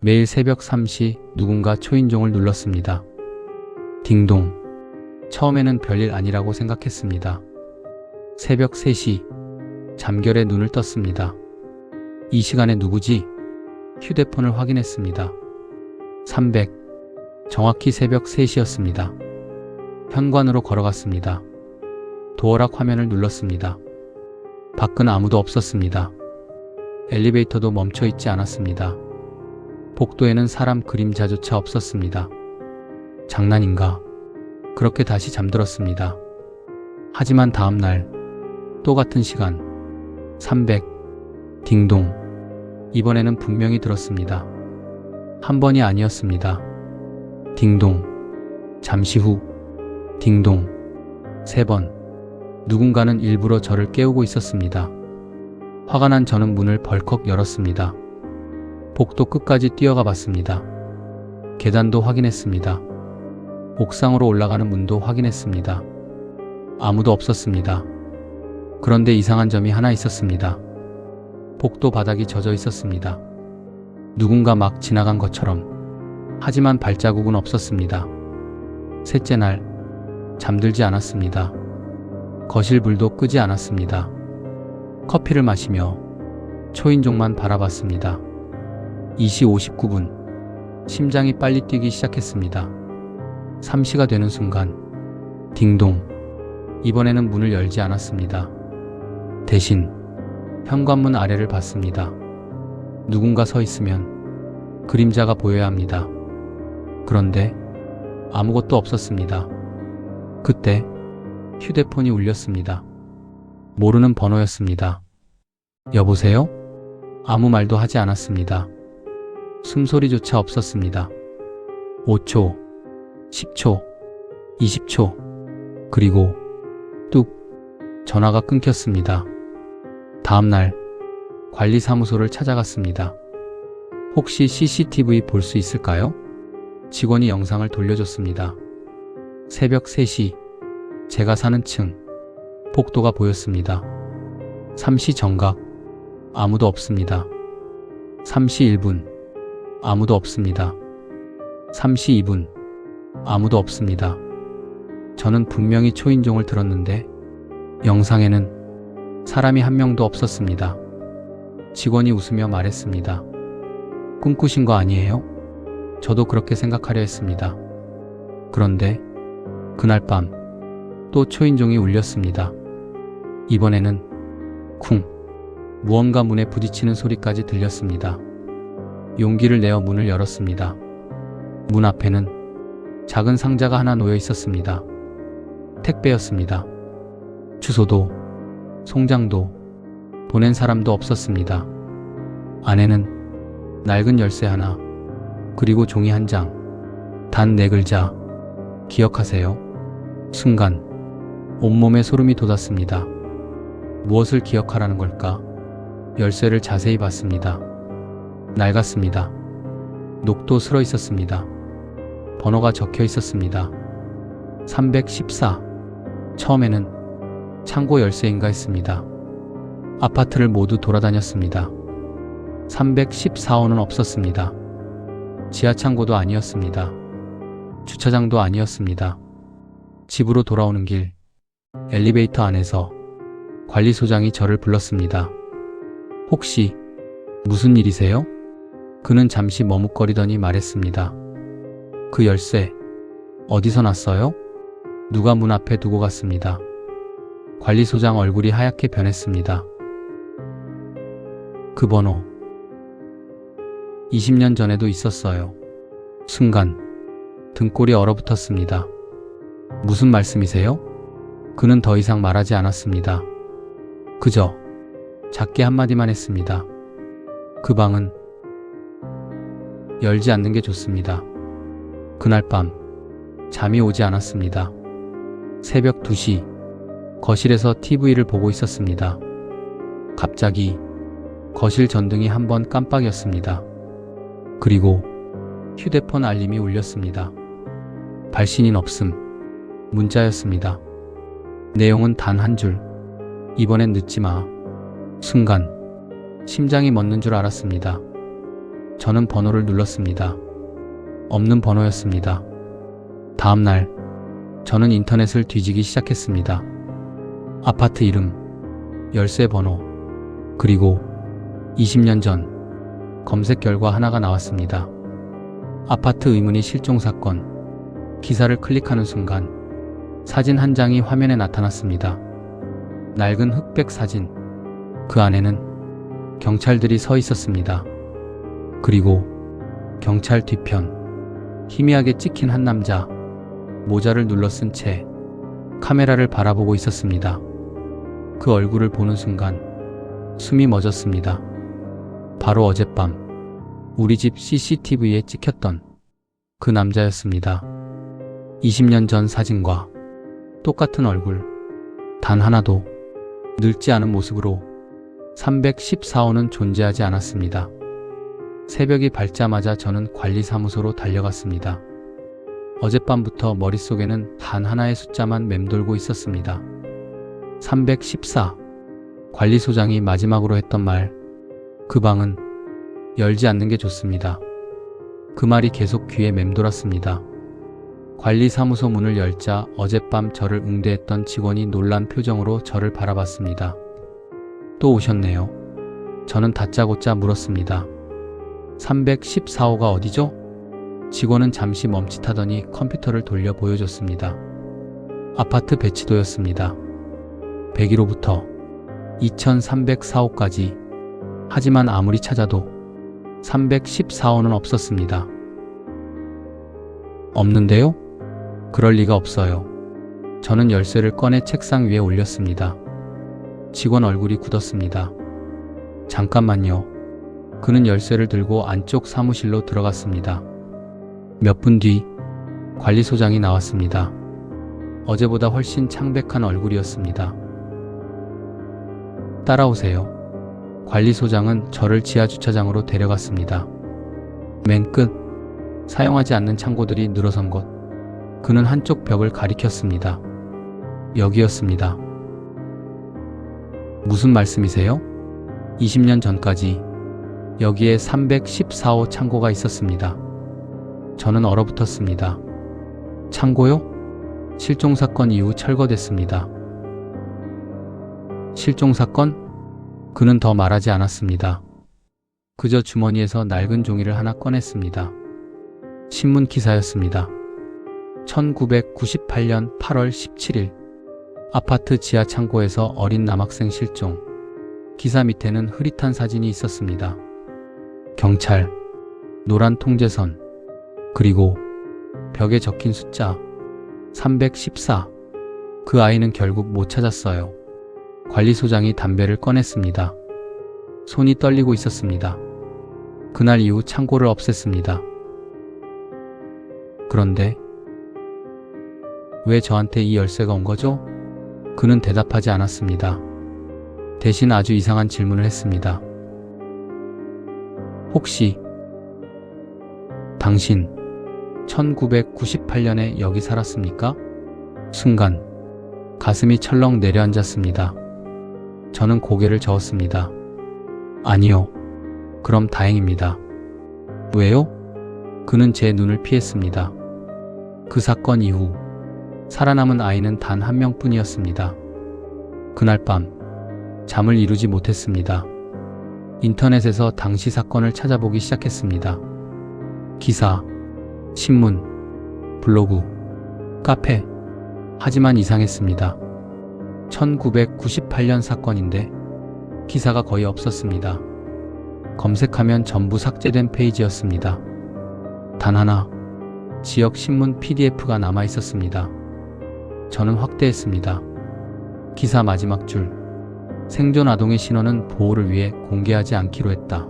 매일 새벽 3시 누군가 초인종을 눌렀습니다. 딩동. 처음에는 별일 아니라고 생각했습니다. 새벽 3시 잠결에 눈을 떴습니다. 이 시간에 누구지? 휴대폰을 확인했습니다. 300. 정확히 새벽 3시였습니다. 현관으로 걸어갔습니다. 도어락 화면을 눌렀습니다. 밖은 아무도 없었습니다. 엘리베이터도 멈춰 있지 않았습니다. 복도에는 사람 그림자조차 없었습니다. 장난인가? 그렇게 다시 잠들었습니다. 하지만 다음날 또 같은 시간 300. 딩동. 이번에는 분명히 들었습니다. 한 번이 아니었습니다. 딩동. 잠시 후 딩동. 3번. 누군가는 일부러 저를 깨우고 있었습니다. 화가 난 저는 문을 벌컥 열었습니다. 복도 끝까지 뛰어가 봤습니다. 계단도 확인했습니다. 옥상으로 올라가는 문도 확인했습니다. 아무도 없었습니다. 그런데 이상한 점이 하나 있었습니다. 복도 바닥이 젖어 있었습니다. 누군가 막 지나간 것처럼. 하지만 발자국은 없었습니다. 셋째 날, 잠들지 않았습니다. 거실 불도 끄지 않았습니다. 커피를 마시며 초인종만 바라봤습니다. 2시 59분, 심장이 빨리 뛰기 시작했습니다. 3시가 되는 순간, 딩동. 이번에는 문을 열지 않았습니다. 대신 현관문 아래를 봤습니다. 누군가 서 있으면 그림자가 보여야 합니다. 그런데 아무것도 없었습니다. 그때 휴대폰이 울렸습니다. 모르는 번호였습니다. 여보세요? 아무 말도 하지 않았습니다. 숨소리조차 없었습니다. 5초, 10초, 20초, 그리고 뚝, 전화가 끊겼습니다. 다음날 관리사무소를 찾아갔습니다. 혹시 CCTV 볼 수 있을까요? 직원이 영상을 돌려줬습니다. 새벽 3시, 제가 사는 층, 복도가 보였습니다. 3시 정각, 아무도 없습니다. 3시 1분, 아무도 없습니다. 3시 2분, 아무도 없습니다. 저는 분명히 초인종을 들었는데 영상에는 사람이 한 명도 없었습니다. 직원이 웃으며 말했습니다. 꿈꾸신 거 아니에요? 저도 그렇게 생각하려 했습니다. 그런데 그날 밤 또 초인종이 울렸습니다. 이번에는 쿵, 무언가 문에 부딪히는 소리까지 들렸습니다. 용기를 내어 문을 열었습니다. 문 앞에는 작은 상자가 하나 놓여 있었습니다. 택배였습니다. 주소도, 송장도, 보낸 사람도 없었습니다. 안에는 낡은 열쇠 하나, 그리고 종이 한 장, 단 4글자, 기억하세요? 순간 온몸에 소름이 돋았습니다. 무엇을 기억하라는 걸까? 열쇠를 자세히 봤습니다. 낡았습니다. 녹도 슬어 있었습니다. 번호가 적혀 있었습니다. 314. 처음에는 창고 열쇠인가 했습니다. 아파트를 모두 돌아다녔습니다. 314호는 없었습니다. 지하창고도 아니었습니다. 주차장도 아니었습니다. 집으로 돌아오는 길, 엘리베이터 안에서 관리소장이 저를 불렀습니다. 혹시 무슨 일이세요? 그는 잠시 머뭇거리더니 말했습니다. 그 열쇠 어디서 났어요? 누가 문 앞에 두고 갔습니다. 관리소장 얼굴이 하얗게 변했습니다. 그 번호 20년 전에도 있었어요. 순간 등골이 얼어붙었습니다. 무슨 말씀이세요? 그는 더 이상 말하지 않았습니다. 그저 작게 한마디만 했습니다. 그 방은 열지 않는 게 좋습니다. 그날 밤 잠이 오지 않았습니다. 새벽 2시 거실에서 TV를 보고 있었습니다. 갑자기 거실 전등이 한번 깜빡이었습니다. 그리고 휴대폰 알림이 울렸습니다. 발신인 없음. 문자였습니다. 내용은 단 한 줄. 이번엔 늦지 마. 순간 심장이 멎는 줄 알았습니다. 저는 번호를 눌렀습니다. 없는 번호였습니다. 다음 날, 저는 인터넷을 뒤지기 시작했습니다. 아파트 이름, 열쇠 번호, 그리고 20년 전 검색 결과 하나가 나왔습니다. 아파트 의문의 실종 사건. 기사를 클릭하는 순간 사진 한 장이 화면에 나타났습니다. 낡은 흑백 사진. 그 안에는 경찰들이 서 있었습니다. 그리고 경찰 뒤편, 희미하게 찍힌 한 남자, 모자를 눌러 쓴 채 카메라를 바라보고 있었습니다. 그 얼굴을 보는 순간 숨이 멎었습니다. 바로 어젯밤 우리 집 CCTV에 찍혔던 그 남자였습니다. 20년 전 사진과 똑같은 얼굴, 단 하나도 늙지 않은 모습으로 314호는 존재하지 않았습니다. 새벽이 밝자마자 저는 관리사무소로 달려갔습니다. 어젯밤부터 머릿속에는 단 하나의 숫자만 맴돌고 있었습니다. 314. 관리소장이 마지막으로 했던 말. 그 방은 열지 않는 게 좋습니다. 그 말이 계속 귀에 맴돌았습니다. 관리사무소 문을 열자 어젯밤 저를 응대했던 직원이 놀란 표정으로 저를 바라봤습니다. 또 오셨네요. 저는 다짜고짜 물었습니다. 314호가 어디죠? 직원은 잠시 멈칫하더니 컴퓨터를 돌려 보여줬습니다. 아파트 배치도였습니다. 101호부터 2304호까지. 하지만 아무리 찾아도 314호는 없었습니다. 없는데요? 그럴 리가 없어요. 저는 열쇠를 꺼내 책상 위에 올렸습니다. 직원 얼굴이 굳었습니다. 잠깐만요. 그는 열쇠를 들고 안쪽 사무실로 들어갔습니다. 몇 분 뒤 관리소장이 나왔습니다. 어제보다 훨씬 창백한 얼굴이었습니다. 따라오세요. 관리소장은 저를 지하주차장으로 데려갔습니다. 맨 끝, 사용하지 않는 창고들이 늘어선 곳. 그는 한쪽 벽을 가리켰습니다. 여기였습니다. 무슨 말씀이세요? 20년 전까지 여기에 314호 창고가 있었습니다. 저는 얼어붙었습니다. 창고요? 실종사건 이후 철거됐습니다. 실종사건? 그는 더 말하지 않았습니다. 그저 주머니에서 낡은 종이를 하나 꺼냈습니다. 신문 기사였습니다. 1998년 8월 17일 아파트 지하 창고에서 어린 남학생 실종. 기사 밑에는 흐릿한 사진이 있었습니다. 경찰, 노란 통제선, 그리고 벽에 적힌 숫자 314. 그 아이는 결국 못 찾았어요. 관리소장이 담배를 꺼냈습니다. 손이 떨리고 있었습니다. 그날 이후 창고를 없앴습니다. 그런데 왜 저한테 이 열쇠가 온 거죠? 그는 대답하지 않았습니다. 대신 아주 이상한 질문을 했습니다. 혹시 당신 1998년에 여기 살았습니까? 순간 가슴이 철렁 내려앉았습니다. 저는 고개를 저었습니다. 아니요. 그럼 다행입니다. 왜요? 그는 제 눈을 피했습니다. 그 사건 이후 살아남은 아이는 단 한 명뿐이었습니다. 그날 밤 잠을 이루지 못했습니다. 인터넷에서 당시 사건을 찾아보기 시작했습니다. 기사, 신문, 블로그, 카페. 하지만 이상했습니다. 1998년 사건인데 기사가 거의 없었습니다. 검색하면 전부 삭제된 페이지였습니다. 단 하나, 지역 신문 PDF가 남아 있었습니다. 저는 확대했습니다. 기사 마지막 줄. 생존 아동의 신원은 보호를 위해 공개하지 않기로 했다.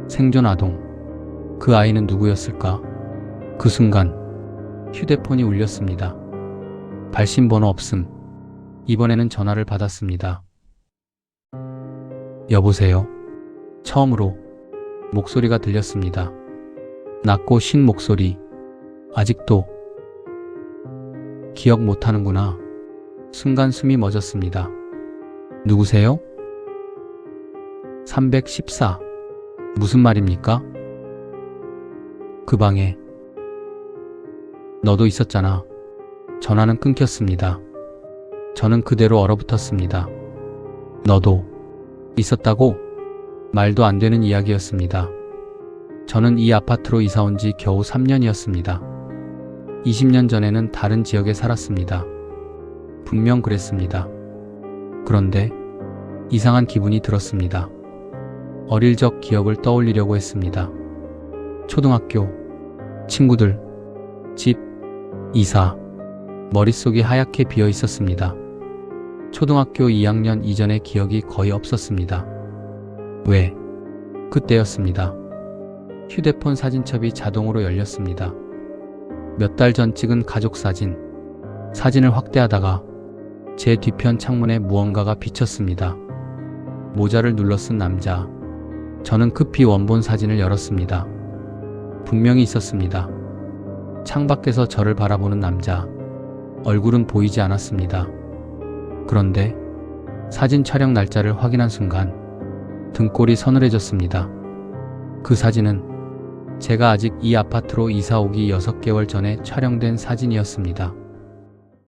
생존 아동. 그 아이는 누구였을까? 그 순간 휴대폰이 울렸습니다. 발신번호 없음. 이번에는 전화를 받았습니다. 여보세요? 처음으로 목소리가 들렸습니다. 낮고 쉰 목소리. 아직도 기억 못하는구나. 순간 숨이 멎었습니다. 누구세요? 314. 무슨 말입니까? 그 방에 너도 있었잖아. 전화는 끊겼습니다. 저는 그대로 얼어붙었습니다. 너도 있었다고? 말도 안 되는 이야기였습니다. 저는 이 아파트로 이사 온 지 겨우 3년이었습니다. 20년 전에는 다른 지역에 살았습니다. 분명 그랬습니다. 그런데 이상한 기분이 들었습니다. 어릴 적 기억을 떠올리려고 했습니다. 초등학교, 친구들, 집, 이사, 머릿속이 하얗게 비어 있었습니다. 초등학교 2학년 이전의 기억이 거의 없었습니다. 왜? 그때였습니다. 휴대폰 사진첩이 자동으로 열렸습니다. 몇 달 전 찍은 가족 사진. 사진을 확대하다가 제 뒤편 창문에 무언가가 비쳤습니다. 모자를 눌러 쓴 남자. 저는 급히 원본 사진을 열었습니다. 분명히 있었습니다. 창밖에서 저를 바라보는 남자. 얼굴은 보이지 않았습니다. 그런데 사진 촬영 날짜를 확인한 순간 등골이 서늘해졌습니다. 그 사진은 제가 아직 이 아파트로 이사 오기 6개월 전에 촬영된 사진이었습니다.